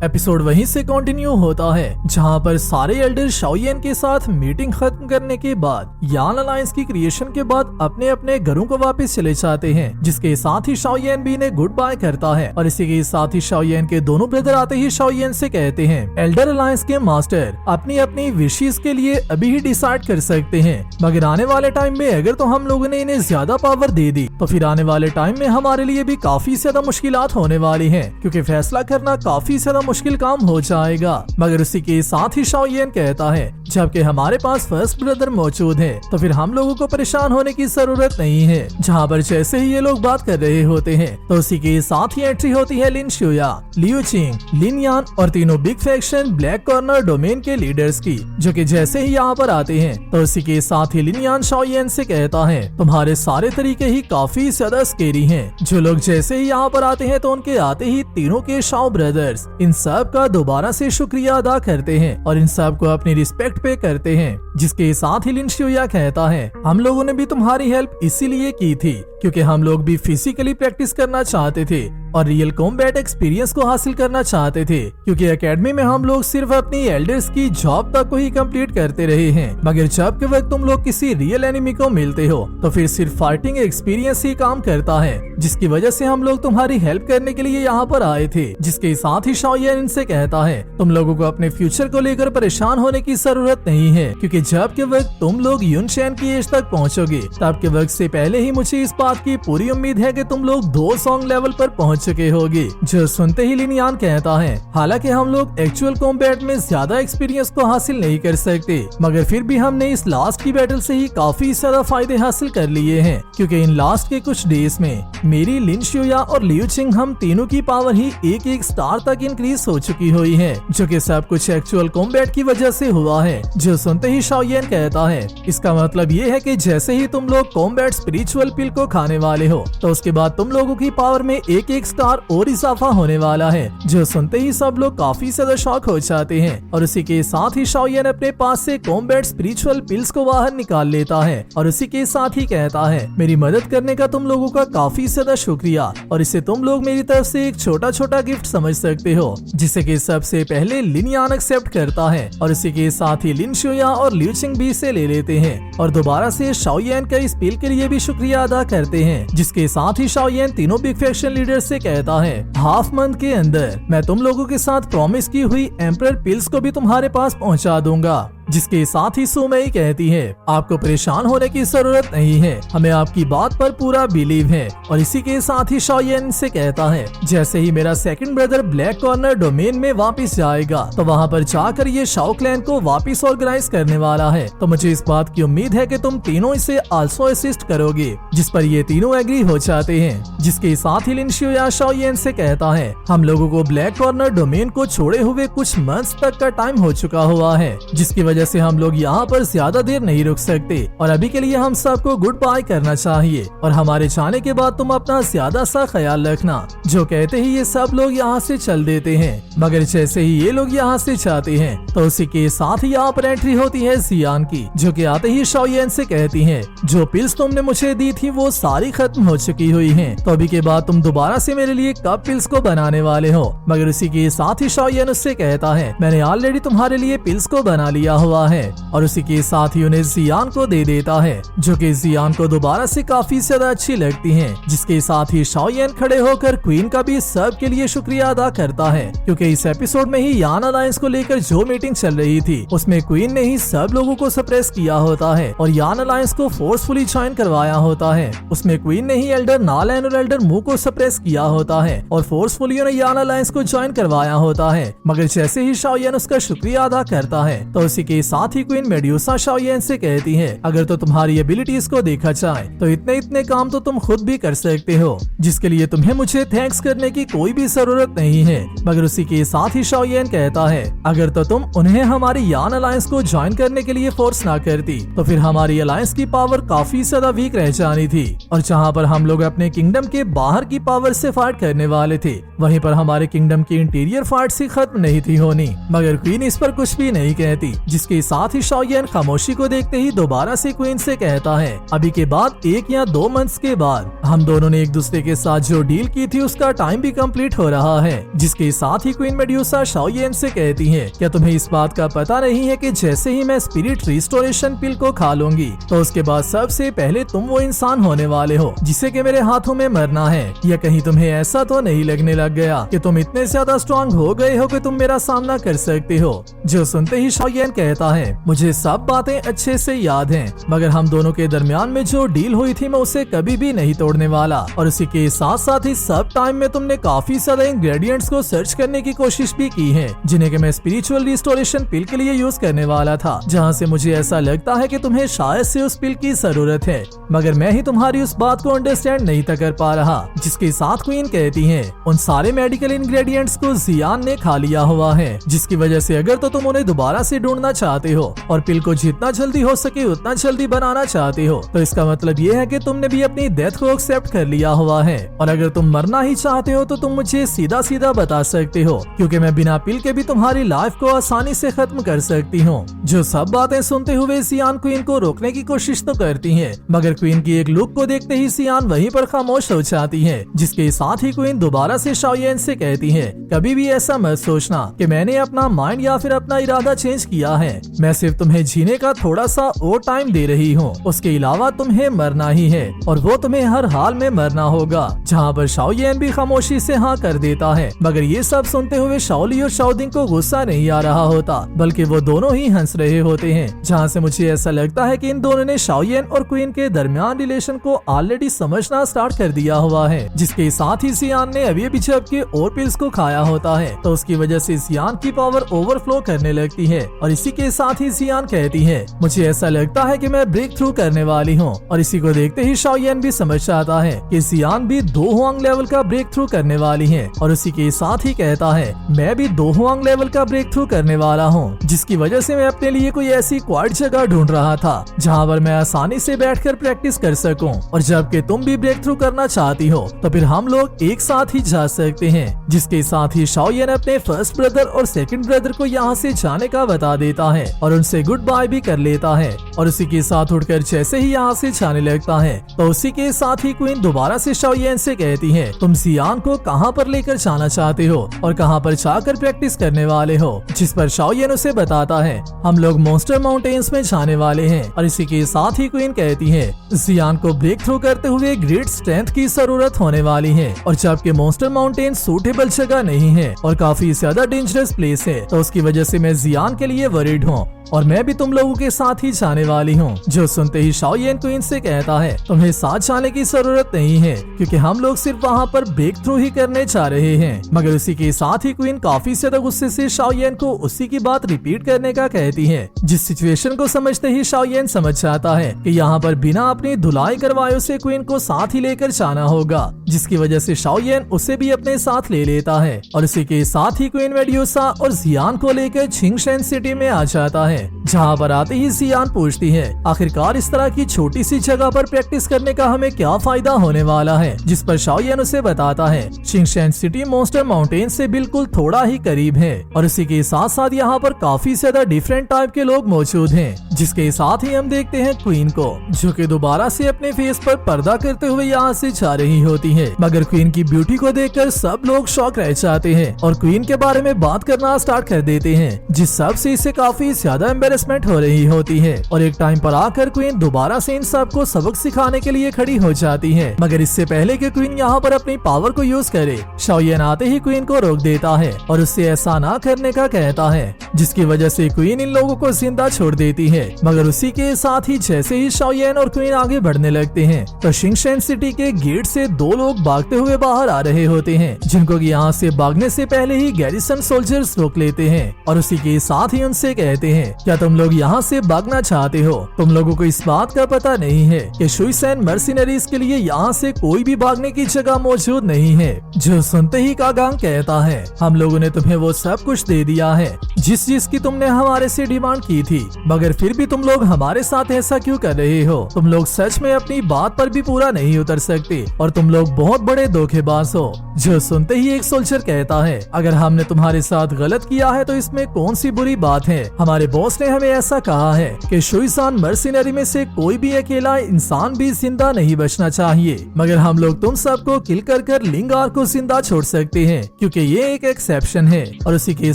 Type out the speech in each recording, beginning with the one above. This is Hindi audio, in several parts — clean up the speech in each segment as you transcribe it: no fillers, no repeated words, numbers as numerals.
एपिसोड वहीं से कंटिन्यू होता है जहां पर सारे एल्डर शाओयेन के साथ मीटिंग खत्म करने के बाद यान अलायंस की क्रिएशन के बाद अपने अपने घरों को वापस चले जाते हैं, जिसके साथ ही शाओयेन भी ने गुड बाय करता है और इसी के साथ ही शाओयेन के दोनों ब्रदर आते ही शाओयेन से कहते हैं एल्डर अलायंस के मास्टर अपनी अपनी विशेष के लिए अभी ही डिसाइड कर सकते हैं, मगर आने वाले टाइम में अगर तो हम लोगों ने इन्हें ज्यादा पावर दे दी तो फिर आने वाले टाइम में हमारे लिए भी काफी ज्यादा मुश्किलात होने वाली हैं, क्योंकि फैसला करना काफी ज्यादा मुश्किल काम हो जाएगा। मगर उसी के साथ ही शाओयेन कहता है जबकि हमारे पास फर्स्ट ब्रदर मौजूद है तो फिर हम लोगों को परेशान होने की जरूरत नहीं है। जहाँ पर जैसे ही ये लोग बात कर रहे होते हैं तो उसी के साथ ही एंट्री होती है लिन शुया, लियू चिंग, लिन यान और तीनों big faction black corner domain के लीडर्स की, जो कि जैसे ही यहाँ पर आते हैं तो उसी के साथ ही लिन यान शाओयेन से कहता है तुम्हारे सारे तरीके ही काफी ज्यादा स्केरी हैं। जो लोग जैसे ही यहाँ पर आते हैं तो उनके आते ही तीनों के शाओ ब्रदर्स इन सब का दोबारा से शुक्रिया अदा करते हैं और इन सब को अपनी रिस्पेक्ट पे करते हैं। जिसके साथ ही लिन शुया कहता है हम लोगों ने भी तुम्हारी हेल्प इसीलिए की थी क्योंकि हम लोग भी फिजिकली प्रैक्टिस करना चाहते थे और रियल कॉम्बैट एक्सपीरियंस को हासिल करना चाहते थे, क्योंकि एकेडमी में हम लोग सिर्फ अपनी एल्डर्स की जॉब तक को ही कंप्लीट करते रहे हैं, मगर जब के वक्त तुम लोग किसी रियल एनिमी को मिलते हो तो फिर सिर्फ फाइटिंग एक्सपीरियंस ही काम करता है, जिसकी वजह से हम लोग तुम्हारी हेल्प करने के लिए यहाँ पर आए थे। जिसके साथ ही शाओयेन इनसे कहता है तुम लोगों को अपने फ्यूचर को लेकर परेशान होने की जरूरत नहीं है, क्योंकि जब के वक्त तुम लोग यूनशेन की एज तक पहुँचोगे तब के वक्त से पहले ही मुझे इस बात की पूरी उम्मीद है कि तुम लोग 2 सॉन्ग लेवल पर पहुंच चुके होगे। जो सुनते ही लिन यान कहता है हालांकि हम लोग एक्चुअल कॉम्बैट में ज्यादा एक्सपीरियंस को हासिल नहीं कर सकते, मगर फिर भी हमने इस लास्ट की बैटल से ही काफी ज्यादा फायदे हासिल कर लिए हैं, क्योंकि इन लास्ट के कुछ डेज में मेरी लिन शुया और लियू चिंग हम तीनों की पावर ही एक स्टार तक इंक्रीज हो चुकी हुई है, जो कि सब कुछ एक्चुअल कॉम्बैट की वजह से हुआ है। जो सुनते ही शाओयेन कहता है इसका मतलब ये है कि जैसे ही तुम लोग कॉम्बैट स्पिरिचुअल पिल को खाने वाले हो तो उसके बाद तुम लोगों की पावर में एक स्टार और इजाफा होने वाला है। जो सुनते ही सब लोग काफी ज्यादा शॉक हो जाते हैं और उसी के साथ ही शाओयेन अपने पास से कॉम्बैट स्पिरिचुअल पिल्स को बाहर निकाल लेता है और उसी के साथ ही कहता है मेरी मदद करने का तुम लोगों का काफी ज्यादा शुक्रिया और इसे तुम लोग मेरी तरफ से एक छोटा छोटा गिफ्ट समझ सकते हो, जिसे कि सबसे पहले लिन यान एक्सेप्ट करता है और इसी के साथ ही लिन शुया और लियू चिंग भी इसे ले लेते हैं और दोबारा से शाओयेन का इस पिल के लिए भी शुक्रिया अदा करते हैं। जिसके साथ ही शाओयेन तीनों बिग फैक्शन लीडर से कहता है हाफ मंथ के अंदर मैं तुम लोगों के साथ प्रॉमिस की हुई एम्परर पिल्स को भी तुम्हारे पास पहुंचा दूंगा। जिसके साथ ही सुमेई कहती है आपको परेशान होने की जरूरत नहीं है, हमें आपकी बात पर पूरा बिलीव है। और इसी के साथ ही शाओयेन से कहता है जैसे ही मेरा second brother black corner domain में वापस जाएगा तो वहाँ पर जाकर ये शाओ क्लैन को वापस ऑर्गेनाइज करने वाला है, तो मुझे इस बात की उम्मीद है कि तुम तीनों इसे आल्सो असिस्ट करोगे। जिस पर ये तीनों एग्री हो जाते हैं। जिसके साथ ही लिन शुया शाओयेन से कहता है हम लोगों को ब्लैक कॉर्नर डोमेन को छोड़े हुए कुछ मंथ्स तक का टाइम हो चुका हुआ है, जिसकी वजह से हम लोग यहाँ पर ज्यादा देर नहीं रुक सकते और अभी के लिए हम सबको गुड बाय करना चाहिए और हमारे जाने के बाद तुम अपना ज्यादा सा ख्याल रखना। जो कहते ही ये सब लोग यहाँ से चल देते हैं, मगर जैसे ही ये लोग यहाँ से जाते हैं तो उसी के साथ ही यहाँ पर एंट्री होती है जियान की, जो कि आते ही शाओयेन से कहती है जो पिल्स तुमने मुझे दी थी वो सारी खत्म हो चुकी हुई हैं, तो अभी के बाद तुम दोबारा से मेरे लिए कब पिल्स को बनाने वाले हो। मगर उसी के साथ ही शाओयेन उससे कहता है मैंने ऑलरेडी तुम्हारे लिए पिल्स को बना लिया हुआ है और उसी के साथ ही उन्हें जियान को दे देता है, जो कि जियान को दोबारा से काफी ज्यादा अच्छी लगती हैं। जिसके साथ ही शाओयेन खड़े होकर क्वीन का भी सब के लिए शुक्रिया अदा करता है, क्योंकि इस एपिसोड में ही यान अलायंस को लेकर जो मीटिंग चल रही थी उसमें क्वीन ने ही सब लोगों को सप्रेस किया होता है और यान अलायंस को फोर्सफुली ज्वाइन करवाया होता है। उसमें क्वीन ने ही एल्डर नालैन और एल्डर मू को सप्रेस किया होता है और फोर्सफुली उन्हें यान अलायंस को ज्वाइन करवाया होता है, मगर जैसे ही शाओयेन उसका शुक्रिया अदा करता है तो उसी के साथ ही क्वीन मेड्यूसा शाओयेन से कहती है अगर तो तुम्हारी एबिलिटीज को देखा जाए तो इतने काम तो तुम खुद भी कर सकते हो, जिसके लिए तुम्हें मुझे थैंक्स करने की कोई भी जरूरत नहीं है। मगर उसी के साथ ही शाओयेन कहता है अगर तो तुम उन्हें हमारी यान अलायंस को ज्वाइन करने के लिए फोर्स ना करती तो फिर हमारी अलायंस की पावर काफी ज्यादा वीक रह जानी थी, और जहाँ पर हम लोग अपने किंगडम के बाहर की पावर से फाइट करने वाले थे वहीं पर हमारे किंगडम की इंटीरियर फाइट से खत्म नहीं थी होनी। मगर क्वीन इस पर कुछ भी नहीं कहती। जिसके साथ ही शाओयेन खामोशी को देखते ही दोबारा से क्वीन से कहता है, अभी के बाद 1 या 2 मंथ्स के बाद हम दोनों ने एक दूसरे के साथ जो डील की थी उसका टाइम भी कंप्लीट हो रहा है। जिसके साथ ही क्वीन मेड्यूसा शाओयेन से कहती है, क्या तुम्हें इस बात का पता नहीं है कि जैसे ही मैं स्पिरिट रिस्टोरेशन पिल को खा लूंगी तो उसके बाद सबसे पहले तुम वो इंसान होने वाले हो जिसे कि मेरे हाथों में मरना है। या कहीं तुम्हें ऐसा तो नहीं लगने लग गया कि तुम इतने ज्यादा स्ट्रांग हो गए हो कि तुम मेरा सामना कर सकते हो। जो सुनते ही शाओयेन कहता है, मुझे सब बातें अच्छे से याद हैं, मगर हम दोनों के दरमियान में जो डील हुई थी मैं उसे कभी भी नहीं तोड़ने वाला। और उसी के साथ साथ ही सब टाइम में तुमने काफी ज्यादा इंग्रेडिएंट्स को सर्च करने की कोशिश भी की है जिन्हें कि मैं स्पिरिचुअल रिस्टोरेशन पिल के लिए यूज करने वाला था, जहाँ से मुझे ऐसा लगता है कि तुम्हें शायद से उस पिल की जरूरत है, मगर मैं ही तुम्हारी उस बात को अंडरस्टैंड नहीं तक कर पा रहा। जिसके साथ क्वीन कहती है, उन सारे मेडिकल इंग्रेडिएंट्स को जियान ने खा लिया हुआ है, जिसकी वजह से अगर तो तुम उन्हें दोबारा से ढूंढना चाहते हो और पिल को जितना जल्दी हो सके उतना जल्दी बनाना चाहते हो तो इसका मतलब ये है कि तुमने भी अपनी डेथ को एक्सेप्ट कर लिया हुआ है। और अगर तुम मरना ही चाहते हो तो तुम मुझे सीधा सीधा बता सकते हो, क्योंकि मैं बिना पिल के भी तुम्हारी लाइफ को आसानी से खत्म कर सकती हूँ। जो सब बातें सुनते हुए जियान क्वीन को रोकने की कोशिश तो करती है, मगर क्वीन की एक लुक को देखते ही जियान वहीं पर खामोश हो जाती है। जिसके साथ ही क्वीन दोबारा से शाओयेन से कहती है, कभी भी ऐसा मत सोचना कि मैंने अपना माइंड या फिर अपना इरादा चेंज किया है, मैं सिर्फ तुम्हें जीने का थोड़ा सा और टाइम दे रही हूँ, उसके अलावा तुम्हें मरना ही है और वो तुम्हें हर हाल में मरना होगा। जहाँ पर शाओयेन भी खामोशी से हाँ कर देता है, मगर ये सब सुनते हुए शाओली और शाओदिंग को गुस्सा नहीं आ रहा होता, बल्कि वो दोनों ही हंस रहे होते हैं। जहाँ से मुझे ऐसा लगता है कि इन दोनों ने शाओयेन और क्वीन के दरमियान रिलेशन को ऑलरेडी समझना स्टार्ट कर दिया हुआ है। जिसके साथ ही जियान ने अभी जब के और पिल्स को खाया होता है तो उसकी वजह से जियान की पावर ओवरफ्लो करने लगती है। और इसी के साथ ही जियान कहती है, मुझे ऐसा लगता है कि मैं ब्रेक थ्रू करने वाली हूँ। और इसी को देखते ही शाओयेन भी समझ जाता है कि जियान भी 2 हुआंग लेवल का ब्रेक थ्रू करने वाली है। और उसी के साथ ही कहता है, मैं भी 2 हुआंग लेवल का ब्रेक थ्रू करने वाला हूँ, जिसकी वजह से मैं अपने लिए कोई ऐसी क्वाइट जगह ढूंढ रहा था जहाँ पर मैं आसानी से बैठकर प्रैक्टिस कर सकूं। और जबकि तुम भी ब्रेक थ्रू करना चाहती हो तो फिर हम लोग एक साथ ही जा सकते हैं। जिसके साथ ही शाओयेन अपने फर्स्ट ब्रदर और सेकंड ब्रदर को यहाँ से जाने का बता देता है और उनसे गुड बाय भी कर लेता है। और उसी के साथ उठकर जैसे ही यहाँ से जाने लगता है तो उसी के साथ ही क्वीन दोबारा से शाओयेन से कहती है, तुम जियान को कहाँ पर लेकर जाना चाहते हो और कहाँ पर जाकर प्रैक्टिस करने वाले हो। जिस पर शाओयेन उसे बताता है, हम लोग मॉन्स्टर माउंटेन्स में जाने वाले हैं। और इसी के साथ ही क्वीन कहती है, जियान को ब्रेक थ्रू करते हुए ग्रेट स्ट्रेंथ की जरूरत होने वाली है और जबकि मॉन्स्टर माउंटेन सूटेबल जगह नहीं है और काफी ज्यादा डेंजरस प्लेस है, तो उसकी वजह से मैं जियान के लिए वरीड हूँ और मैं भी तुम लोगों के साथ ही जाने वाली हूँ। जो सुनते ही शाओयेन क्वीन से कहता है, तुम्हें साथ जाने की जरूरत नहीं है क्योंकि हम लोग सिर्फ वहाँ पर ब्रेक थ्रू ही करने जा रहे हैं। मगर उसी के साथ ही क्वीन काफी ज्यादा गुस्से से शाओयेन को उसी की बात रिपीट करने का कहती है। जिस सिचुएशन को समझते ही शाओयेन समझ जाता है कि यहाँ पर बिना अपनी धुलाई करवाए उसे क्वीन को साथ ही लेकर जाना होगा, जिसकी वजह से शाओयेन उसे भी अपने साथ ले लेता है। और इसी के साथ ही क्वीन मेड्यूसा और जियान को लेकर छिंगशेन सिटी में आ जाता है। जहाँ पर आते ही जियान पूछती है, आखिरकार इस तरह की छोटी सी जगह पर प्रैक्टिस करने का हमें क्या फायदा होने वाला है। जिस पर शाओयेन उसे बताता है, छिंगशेन सिटी मॉन्स्टर माउंटेन से बिल्कुल थोड़ा ही करीब है और इसी के साथ साथ यहाँ पर काफी ज्यादा डिफरेंट टाइप के लोग मौजूद हैं। जिसके साथ ही हम देखते हैं क्वीन को जो कि दोबारा से अपने फेस पर पर्दा करते हुए यहाँ से जा रही होती है। मगर क्वीन की ब्यूटी को देखकर सब लोग शॉक रह जाते हैं और क्वीन के बारे में बात करना स्टार्ट कर देते हैं, जिस सब से इसे काफी ज्यादा एम्बेरसमेंट हो रही होती है। और एक टाइम पर आकर क्वीन दोबारा से इन सब को सबक सिखाने के लिए खड़ी हो जाती है। मगर इससे पहले कि क्वीन यहाँ पर अपनी पावर को यूज करे, शाओयेन आते ही क्वीन को रोक देता है और उससे ऐसा ना करने का कहता है, जिसकी वजह से क्वीन इन लोगों को जिंदा छोड़ देती है। मगर उसी के साथ ही जैसे ही शाओयेन और क्वीन आगे बढ़ने लगते हैं तो छिंगशेन सिटी के गेट से 2 लोग भागते हुए बाहर आ रहे होते हैं, जिनको यहाँ से भागने से पहले ही गैरिसन सोल्जर्स रोक लेते हैं और उसी के साथ ही उनसे कहते हैं, क्या तुम लोग यहाँ से भागना चाहते हो? तुम लोगों को इस बात का पता नहीं है कि शुइसेन मर्सिनरीज के लिए यहाँ से कोई भी भागने की जगह मौजूद नहीं है। जो सुनते ही कागांग कहता है, हम लोगों ने तुम्हें वो सब कुछ दे दिया है जिसकी तुमने हमारे से डिमांड की थी, मगर फिर भी तुम लोग हमारे साथ ऐसा क्यों कर रहे हो? तुम लोग सच में अपनी बात पर भी पूरा नहीं उतर सकते और तुम लोग बहुत बड़े धोखेबाज हो। जो सुनते ही एक सोल्जर कहता है, अगर हमने तुम्हारे साथ गलत किया है तो इसमें कौन सी बुरी बात है? हमारे बॉस ने हमें ऐसा कहा है कि शुइसान मर्सिनरी में से कोई भी अकेला इंसान भी जिंदा नहीं बचना चाहिए, मगर हम लोग तुम सबको किल कर लिंगार को जिंदा छोड़ सकते हैं क्योंकि ये एक एक्सेप्शन है। और उसी के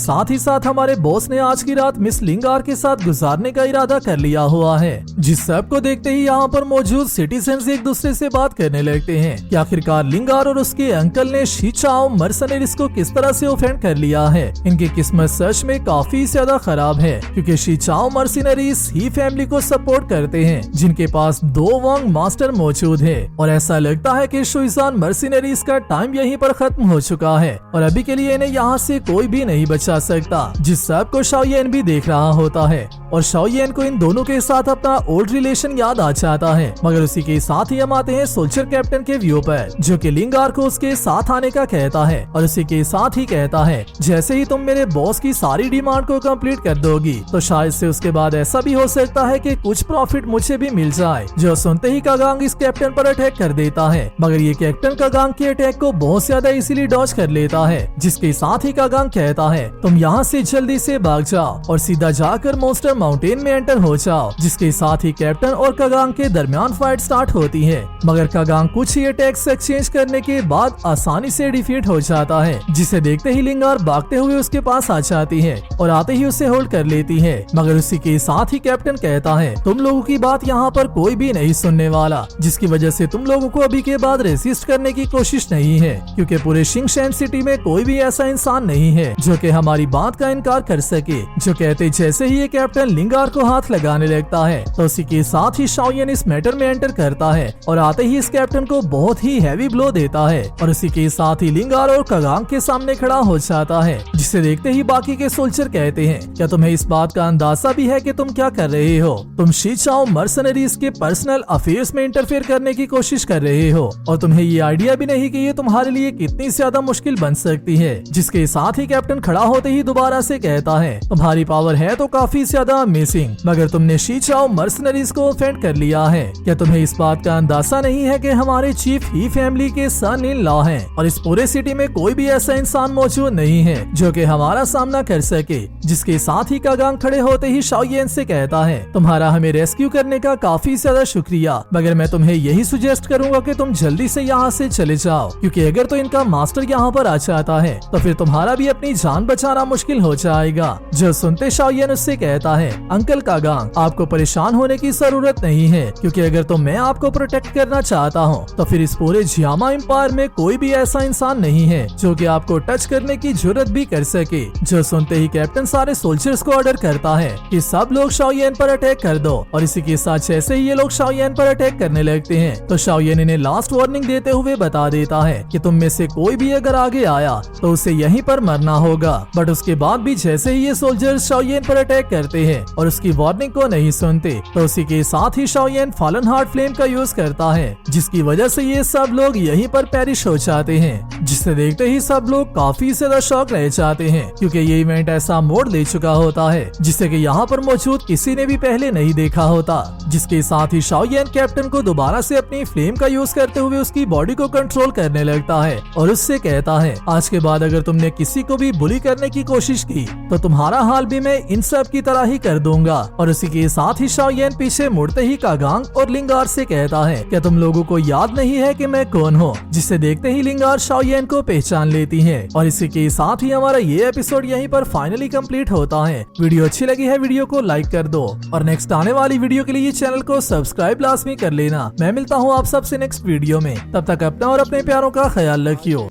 साथ ही साथ हमारे बॉस ने आज की रात मिस लिंगार के साथ गुजारने का इरादा कर लिया हुआ है। जिस सबको देखते ही यहाँ पर मौजूद सिटीजन एक दूसरे से बात करने लगते हैं कि आखिरकार लिंगार और उसके अंकल ने शी चाओ मर्सनरीज को किस तरह से ऑफेंड कर लिया है। इनकी किस्मत सच में काफी ज्यादा खराब है क्योंकि शी चाओ मर्सनरीज ही फैमिली को सपोर्ट करते हैं जिनके पास 2 वांग मास्टर मौजूद है। और ऐसा लगता है कि शुइसान मर्सनरीज का टाइम यहीं पर खत्म हो चुका है और अभी के लिए इन्हें यहाँ से कोई भी नहीं बचा सकता। जिस सब को शाओयेन भी देख रहा होता है और शाओयेन को इन दोनों के साथ अपना ओल्ड रिलेशन याद आ जाता है। मगर उसी के साथ ही हम आते हैं सोल्जर कैप्टन के व्यू पर, जो कि लिंगार को उसके साथ आने का कहता है और उसी के साथ ही कहता है, जैसे ही तुम मेरे बॉस की सारी डिमांड को कंप्लीट कर दोगी तो शायद से उसके बाद ऐसा भी हो सकता है कि कुछ प्रॉफिट मुझे भी मिल जाए। जो सुनते ही कागांग इस कैप्टन पर अटैक कर देता है, मगर ये कैप्टन कागांग के अटैक को बहुत ज्यादा इजीली डॉज कर लेता है। जिसके साथ ही कागांग कहता है, तुम यहाँ से जल्दी से भाग जाओ और सीधा जाकर मॉन्स्टर माउंटेन में एंटर हो जाओ। जिसके साथ ही कैप्टन और कागांग के दरमियान फाइट स्टार्ट होती है, मगर कागांग कुछ ही अटैक्स एक्सचेंज करने के बाद आसानी से डिफीट हो जाता है। जिसे देखते ही लिंगार भागते हुए उसके पास आ जाती है और आते ही उसे होल्ड कर लेती है। मगर उसी के साथ ही कैप्टन कहता है, तुम लोगों की बात यहाँ पर कोई भी नहीं सुनने वाला, जिसकी वजह से तुम लोगों को अभी के बाद रेसिस्ट करने की कोशिश नहीं है क्योंकि पूरे शिंगशेन सिटी में कोई भी ऐसा इंसान नहीं है जो कि हमारी बात का इनकार कर सके। जो कहते जैसे ही ये कैप्टन लिंगार को हाथ लगाने लगता है तो उसी के साथ ही शाओयेन इस मैटर में एंटर करता है और आते ही इस कैप्टन को बहुत ही हैवी ब्लो देता है और उसी के साथ ही लिंगार और कागांग के सामने खड़ा हो जाता है। जिसे देखते ही बाकी के सोल्जर कहते हैं, क्या तुम्हें इस बात का अंदाजा भी है कि तुम क्या कर रहे हो? तुम शी चाओ मर्सनरीज के पर्सनल अफेयर्स में इंटरफेयर करने की कोशिश कर रहे हो और तुम्हें ये आइडिया भी नहीं कि ये तुम्हारे लिए कितनी ज्यादा मुश्किल बन सकती है। जिसके साथ ही कैप्टन खड़ा होते ही दोबारा से कहता है, तुम्हारी पावर है तो काफी ज्यादा अमेजिंग, मगर तुमने शी चाओ मर्सनरीज को ऑफेंड कर लिया है। क्या तुम्हें इस बात का अंदाजा नहीं है कि हमारे चीफ ही फैमिली के सन इन लॉ हैं और इस पूरे सिटी में कोई भी ऐसा इंसान मौजूद नहीं है जो कि हमारा सामना कर सके। जिसके साथ ही कागांग खड़े होते ही शाओयेन से कहता है, तुम्हारा हमें रेस्क्यू करने का काफी ज्यादा शुक्रिया, मगर मैं तुम्हें यही सुजेस्ट करूंगा कि तुम जल्दी से यहाँ से चले जाओ क्योंकि अगर तो इनका मास्टर यहाँ पर आ जाता है तो फिर तुम्हारा भी अपनी जान बचाना मुश्किल हो जाएगा। जो सुनते शाओयेन उससे कहता है, अंकल कागांग, आपको परेशान होने की जरूरत नहीं है क्योंकि अगर तो मैं आपको प्रोटेक्ट करना चाहता हूँ तो फिर इस पूरे जियामा एम्पायर में कोई भी ऐसा इंसान नहीं है जो कि आपको टच करने की जरूरत भी कर सके। जो सुनते ही कैप्टन सारे सोल्जर्स को ऑर्डर करता है कि सब लोग शाओयेन पर अटैक कर दो और इसी के साथ जैसे ही ये लोग शाओयेन पर अटैक करने लगते हैं तो शाओयेन इन्हें लास्ट वार्निंग देते हुए बता देता है कि तुम में से कोई भी अगर आगे आया तो उसे यहीं पर मरना होगा। बट उसके बाद भी जैसे ही ये सोल्जर्स शाओयेन पर अटैक करते हैं और उसकी वार्निंग को नहीं सुनते तो उसी के साथ ही शाओयेन फॉलन हार्ट फ्लेम का यूज करता है, जिसकी वजह से ये सब लोग यहीं पर पेरिश हो जाते हैं। जिसे देखते ही सब लोग काफी ज्यादा शॉक रह जाते हैं क्योंकि ये इवेंट ऐसा मोड़ ले चुका होता है जिसे कि यहाँ पर मौजूद किसी ने भी पहले नहीं देखा होता। जिसके साथ ही शाओयेन कैप्टन को दोबारा से अपनी फ्लेम का यूज करते हुए उसकी बॉडी को कंट्रोल करने लगता है और उससे कहता है, आज के बाद अगर तुमने किसी को भी बुली करने की कोशिश की तो तुम्हारा हाल भी मैं इन सब की तरह ही कर दूंगा। और उसी के साथ ही शाओयेन पीछे मुड़ते ही कागांग और लिंगार से कहता है, क्या तुम लोगों को याद नहीं है कि मैं कौन हूँ? जिसे देखते ही लिंगार शाओयेन को पहचान लेती है और इसी के साथ ही हमारा ये एपिसोड यहीं पर फाइनली कंप्लीट होता है। वीडियो अच्छी लगी है वीडियो को लाइक कर दो और नेक्स्ट आने वाली वीडियो के लिए चैनल को सब्सक्राइब लाजमी कर लेना। मैं मिलता हूँ आप सबसे नेक्स्ट वीडियो में, तब तक अपना और अपने प्यारों का ख्याल रखियो।